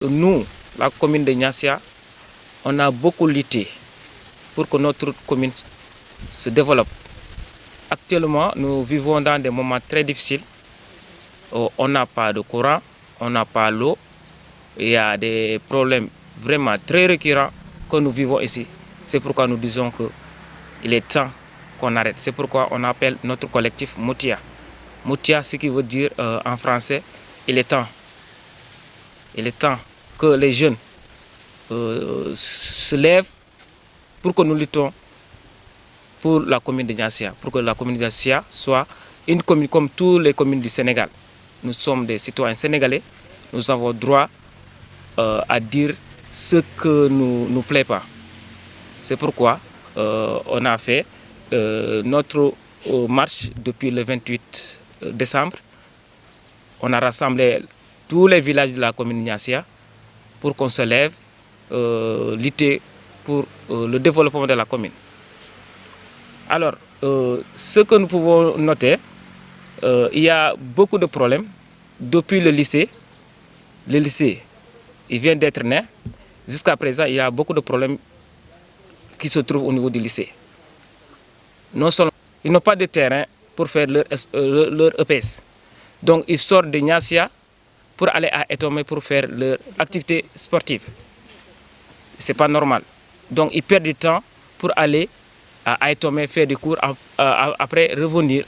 Nous, la commune de Niassia, on a beaucoup lutté pour que notre commune se développe. Actuellement, nous vivons dans des moments très difficiles. On n'a pas de courant, on n'a pas l'eau. Il y a des problèmes vraiment très récurrents que nous vivons ici. C'est pourquoi nous disons qu'il est temps qu'on arrête. C'est pourquoi on appelle notre collectif Moutia. Moutia, ce qui veut dire en français, il est temps. Il est temps que les jeunes se lèvent pour que nous luttons pour la commune de Niassia, pour que la commune de Niassia soit une commune comme toutes les communes du Sénégal. Nous sommes des citoyens sénégalais, nous avons droit à dire ce que nous plaît pas. C'est pourquoi on a fait notre marche depuis le 28 décembre. On a rassemblé tous les villages de la commune de Niassia pour qu'on se lève, lutter pour le développement de la commune. Alors, ce que nous pouvons noter, il y a beaucoup de problèmes depuis le lycée. Le lycée, il vient d'être né. Jusqu'à présent, il y a beaucoup de problèmes qui se trouvent au niveau du lycée. Non seulement, ils n'ont pas de terrain pour faire leur EPS. Donc, ils sortent de Niassia pour aller à Etomé pour faire leur activité sportive. Ce n'est pas normal. Donc, ils perdent du temps pour aller à Etomé faire des cours, après revenir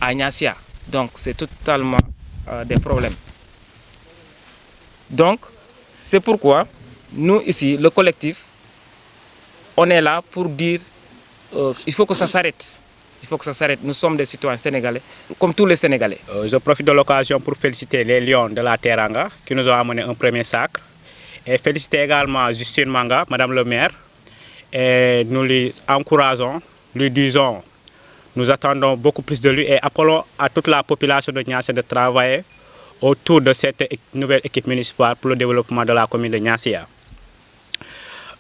à Niassia. Donc, c'est totalement des problèmes. Donc, c'est pourquoi nous, ici, le collectif, on est là pour dire il faut que ça s'arrête. Il faut que ça s'arrête. Nous sommes des citoyens sénégalais, comme tous les Sénégalais. Je profite de l'occasion pour féliciter les Lions de la Teranga qui nous ont amené un premier sacre. Et féliciter également Justine Manga, Madame le maire. Et nous les encourageons, lui disons, nous attendons beaucoup plus de lui et appelons à toute la population de Niassia de travailler autour de cette nouvelle équipe municipale pour le développement de la commune de Niassia.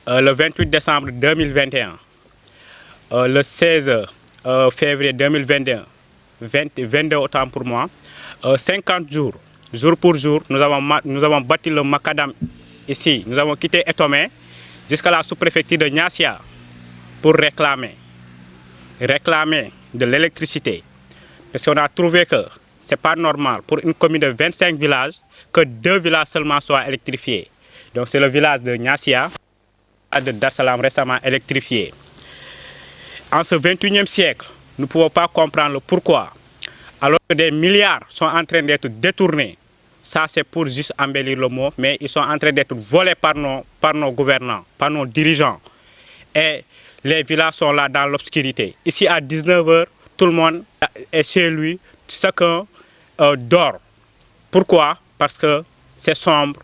Le 28 décembre 2021, le 16 février 2021, 22 autant pour moi, 50 jours, jour pour jour, nous avons bâti le macadam ici. Nous avons quitté Etomé jusqu'à la sous-préfecture de Niassia pour réclamer de l'électricité. Parce qu'on a trouvé que ce n'est pas normal pour une commune de 25 villages que 2 villages seulement soient électrifiés. Donc c'est le village de Niassia et de Dassalam récemment électrifié. En ce 21e siècle, nous ne pouvons pas comprendre le pourquoi. Alors que des milliards sont en train d'être détournés, ça c'est pour juste embellir le mot, mais ils sont en train d'être volés par nos gouvernants, par nos dirigeants. Et les villages sont là dans l'obscurité. Ici à 19 h, tout le monde est chez lui, chacun dort. Pourquoi? Parce que c'est sombre,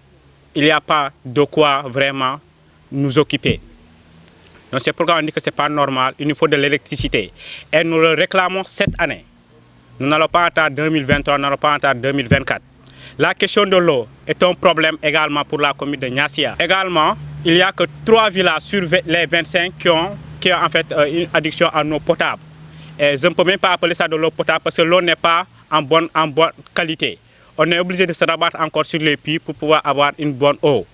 il n'y a pas de quoi vraiment nous occuper. Donc c'est pourquoi on dit que ce n'est pas normal, il nous faut de l'électricité. Et nous le réclamons cette année. Nous n'allons pas attendre 2023, nous n'allons pas attendre 2024. La question de l'eau est un problème également pour la commune de Niassia. Également, il n'y a que 3 villages sur les 25 qui ont en fait une addiction à l'eau potable. Et je ne peux même pas appeler ça de l'eau potable parce que l'eau n'est pas en bonne qualité. On est obligé de se rabattre encore sur les puits pour pouvoir avoir une bonne eau.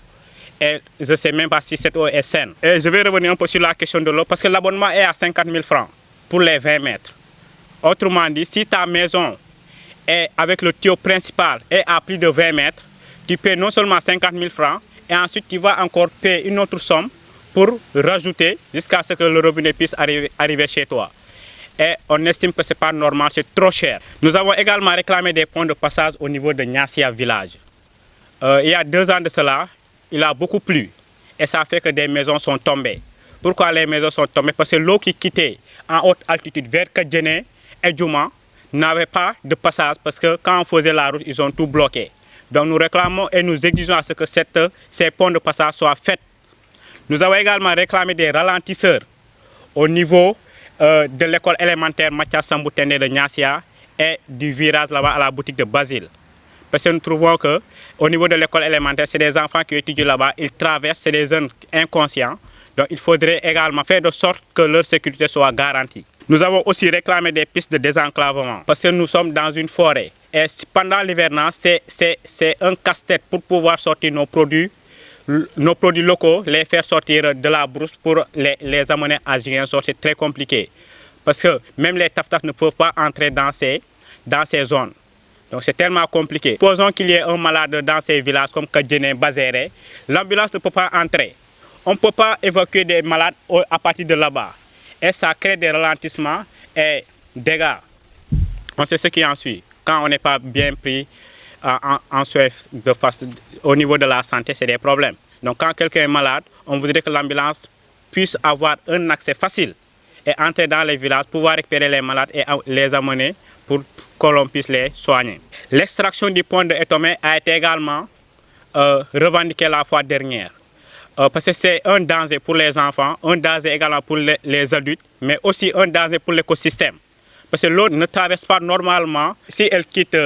Et je ne sais même pas si cette eau est saine. Et je vais revenir un peu sur la question de l'eau parce que l'abonnement est à 50 000 francs pour les 20 mètres. Autrement dit, si ta maison est avec le tuyau principal est à plus de 20 mètres, tu paies non seulement 50 000 francs et ensuite tu vas encore payer une autre somme pour rajouter jusqu'à ce que le robinet puisse arriver chez toi. Et on estime que ce n'est pas normal, c'est trop cher. Nous avons également réclamé des points de passage au niveau de Niassia village. Il y a 2 ans de cela, il a beaucoup plu et ça fait que des maisons sont tombées. Pourquoi les maisons sont tombées? Parce que l'eau qui quittait en haute altitude vers Kadjene et Djouma n'avait pas de passage parce que quand on faisait la route, ils ont tout bloqué. Donc nous réclamons et nous exigeons à ce que ces ponts de passage soient faits. Nous avons également réclamé des ralentisseurs au niveau de l'école élémentaire Mathias Samboutene de Niassia et du virage là-bas à la boutique de Basile. Parce que nous trouvons qu'au niveau de l'école élémentaire, c'est des enfants qui étudient là-bas, ils traversent, c'est des jeunes inconscients. Donc il faudrait également faire de sorte que leur sécurité soit garantie. Nous avons aussi réclamé des pistes de désenclavement parce que nous sommes dans une forêt. Et pendant l'hivernage, c'est un casse-tête pour pouvoir sortir nos produits locaux, les faire sortir de la brousse pour les amener à Ziguinchor. C'est très compliqué. Parce que même les taf-taf ne peuvent pas entrer dans ces zones. Donc c'est tellement compliqué. Supposons qu'il y ait un malade dans ces villages comme Kadjene, Bazéré. L'ambulance ne peut pas entrer. On ne peut pas évacuer des malades à partir de là-bas. Et ça crée des ralentissements et dégâts. On sait ce qui en suit. Quand on n'est pas bien pris en soins au niveau de la santé, c'est des problèmes. Donc quand quelqu'un est malade, on voudrait que l'ambulance puisse avoir un accès facile et entrer dans les villages, pouvoir récupérer les malades et les amener pour que l'on puisse les soigner. L'extraction du pont de Etomé a été également revendiquée la fois dernière. Parce que c'est un danger pour les enfants, un danger également pour les adultes, mais aussi un danger pour l'écosystème. Parce que l'eau ne traverse pas normalement si elle quitte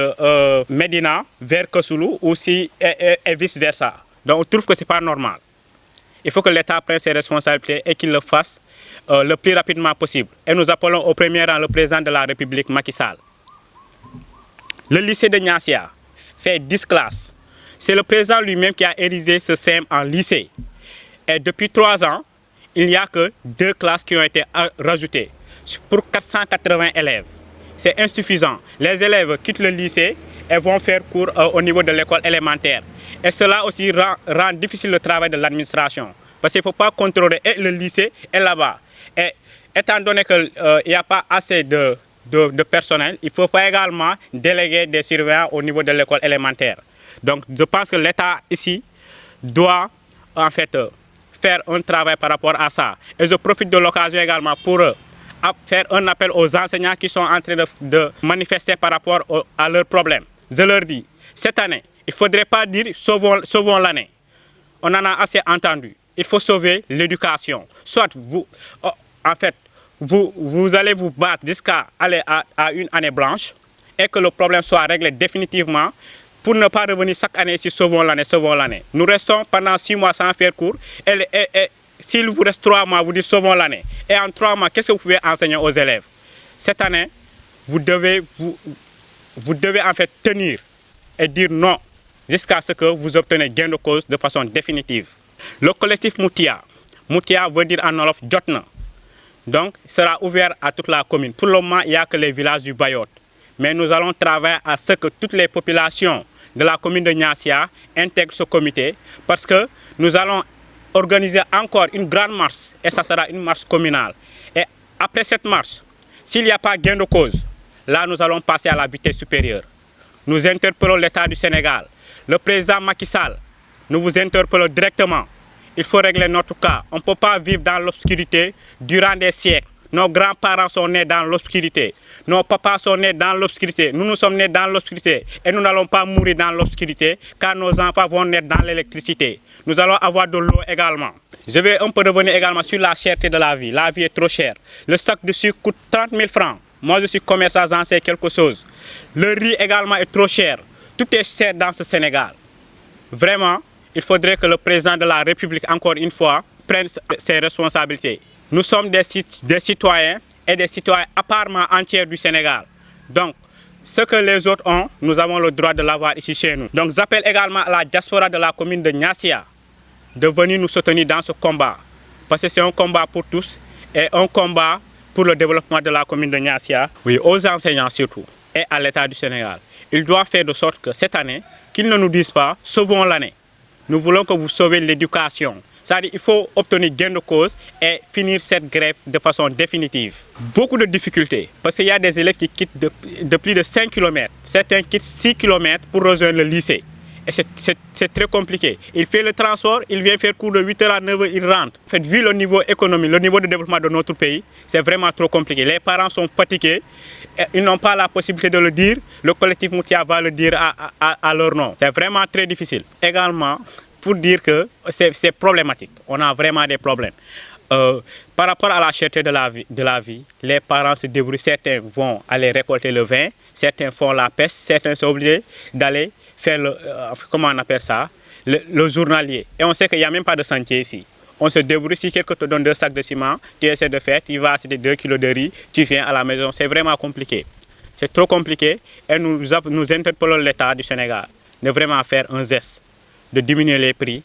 Médina vers Kossoulou ou si et vice-versa. Donc on trouve que ce n'est pas normal. Il faut que l'État prenne ses responsabilités et qu'il le fasse le plus rapidement possible. Et nous appelons au premier rang le président de la République, Macky Sall. Le lycée de Niassia fait 10 classes. C'est le président lui-même qui a érigé ce CEM en lycée. Et depuis 3 ans, il n'y a que 2 classes qui ont été rajoutées pour 480 élèves. C'est insuffisant. Les élèves quittent le lycée et vont faire cours au niveau de l'école élémentaire. Et cela aussi rend difficile le travail de l'administration. Parce qu'il ne faut pas contrôler et le lycée et là-bas. Et étant donné qu'il n'y a pas assez de personnel, il ne faut pas également déléguer des surveillants au niveau de l'école élémentaire. Donc je pense que l'État ici doit en fait faire un travail par rapport à ça. Et je profite de l'occasion également pour faire un appel aux enseignants qui sont en train de manifester par rapport à leurs problèmes. Je leur dis, cette année, il ne faudrait pas dire sauvons l'année. On en a assez entendu. Il faut sauver l'éducation. Soit vous allez vous battre jusqu'à aller à une année blanche et que le problème soit réglé définitivement pour ne pas revenir chaque année ici, sauvons l'année, sauvons l'année. Nous restons pendant 6 mois sans faire cours et s'il vous reste 3 mois, vous dites sauvons l'année. Et en 3 mois, qu'est-ce que vous pouvez enseigner aux élèves? Cette année, vous devez en fait tenir et dire non jusqu'à ce que vous obtenez gain de cause de façon définitive. Le collectif Moutia veut dire en Wolof Jotna. Donc, sera ouvert à toute la commune. Pour le moment, il n'y a que les villages du Bayotte. Mais nous allons travailler à ce que toutes les populations de la commune de Niassia intègrent ce comité parce que nous allons organiser encore une grande marche et ça sera une marche communale. Et après cette marche, s'il n'y a pas gain de cause, là nous allons passer à la vitesse supérieure. Nous interpellons l'État du Sénégal. Le président Macky Sall, nous vous interpellons directement. Il faut régler notre cas. On ne peut pas vivre dans l'obscurité durant des siècles. Nos grands-parents sont nés dans l'obscurité. Nos papas sont nés dans l'obscurité. Nous sommes nés dans l'obscurité. Et nous n'allons pas mourir dans l'obscurité car nos enfants vont naître dans l'électricité. Nous allons avoir de l'eau également. Je vais un peu revenir également sur la cherté de la vie. La vie est trop chère. Le sac de sucre coûte 30 000 francs. Moi, je suis commerçant, j'en sais quelque chose. Le riz également est trop cher. Tout est cher dans ce Sénégal. Vraiment, il faudrait que le président de la République, encore une fois, prenne ses responsabilités. Nous sommes des citoyens et des citoyens apparemment entiers du Sénégal. Donc, ce que les autres ont, nous avons le droit de l'avoir ici chez nous. Donc, j'appelle également à la diaspora de la commune de Niassia de venir nous soutenir dans ce combat. Parce que c'est un combat pour tous et un combat pour le développement de la commune de Niassia. Oui, aux enseignants surtout et à l'État du Sénégal. Ils doivent faire de sorte que cette année, qu'ils ne nous disent pas « sauvons l'année ». Nous voulons que vous sauvez l'éducation. C'est-à-dire qu'il faut obtenir gain de cause et finir cette grève de façon définitive. Beaucoup de difficultés, parce qu'il y a des élèves qui quittent de plus de 5 km. Certains quittent 6 km pour rejoindre le lycée. Et c'est très compliqué. Il fait le transport, il vient faire cours de 8h à 9h, il rentre. En fait, vu le niveau économique, le niveau de développement de notre pays, c'est vraiment trop compliqué. Les parents sont fatigués, ils n'ont pas la possibilité de le dire. Le collectif Moutia va le dire à leur nom. C'est vraiment très difficile. Également, pour dire que c'est problématique. On a vraiment des problèmes. Par rapport à la cherté de la vie, les parents se débrouillent. Certains vont aller récolter le vin, certains font la pêche, certains sont obligés d'aller faire comment on appelle ça, le journalier. Et on sait qu'il n'y a même pas de sentier ici. on se débrouille. Si quelqu'un te donne 2 sacs de ciment, tu essaies de faire, tu vas acheter 2 kilos de riz, tu viens à la maison. C'est vraiment compliqué. C'est trop compliqué et nous interpellons l'État du Sénégal de vraiment faire un geste, de diminuer les prix